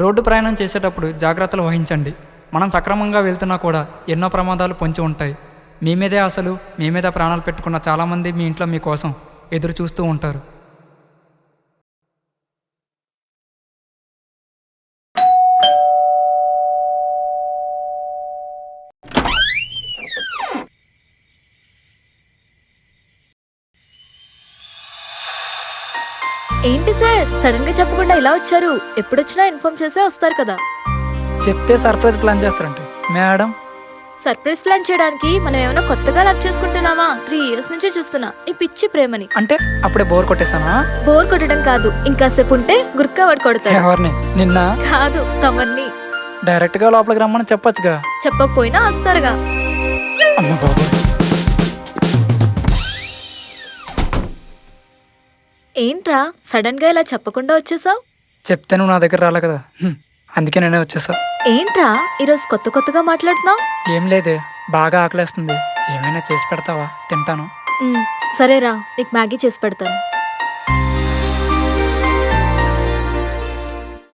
Road ప్రయాణం చేసేటప్పుడు జాగ్రత్తలు వహించండి. మనం సక్రమంగా వెళ్తున్నా కూడా ఎన్నో ప్రమాదాలు పొంచి ఉంటాయి. మీ మీదే అసలు మీ మీద ప్రాణాలు పెట్టుకున్న చాలామంది మీ ఇంట్లో మీకోసం ఎదురు చూస్తూ ఉంటారు. ఏంటి సార్ సడన్ గా చెప్పకుండా ఇలా వచ్చారు? ఎప్పుడొచ్చినా ఇన్ఫార్మ్ చేసే వస్తారు కదా. చెప్తే సర్ప్రైజ్ ప్లాన్ చేస్తారంటే మేడం. సర్ప్రైజ్ ప్లాన్ చేయడానికి మనం ఏమైనా కొత్తగా లవ్ చేసుకుంటున్నామా? 3 years నుంచి చూస్తున్నా ఈ పిచ్చి ప్రేమని. అంటే అప్పుడే బోర్ కొట్టేసానా? బోర్ కొట్టడం కాదు, ఇంకాసేపు ఉంటే గుర్కా వాడు కొడతాడు. ఎవరిని? నిన్న? కాదు, తమన్ని. డైరెక్ట్ గా లోపలికి రమ్మని చెప్పొచ్చుగా. చెప్పకపోయినా వస్తారుగా. అమ్మ బాబు, ఏంట్రా సడన్ గా ఇలా చెప్పకుండా వచ్చేసావు? చెప్తే నువ్వు నా దగ్గర రాలే కదా, అందుకే నేనే వచ్చేసా. ఏంట్రా ఈరోజు కొత్త కొత్తగా మాట్లాడుతున్నావు? ఏం లేదే, బాగా ఆకలేస్తుంది. ఏమైనా చేసి పెడతావా? తింటాను. సరేరా, నీకు మ్యాగీ చేసి పెడతాను.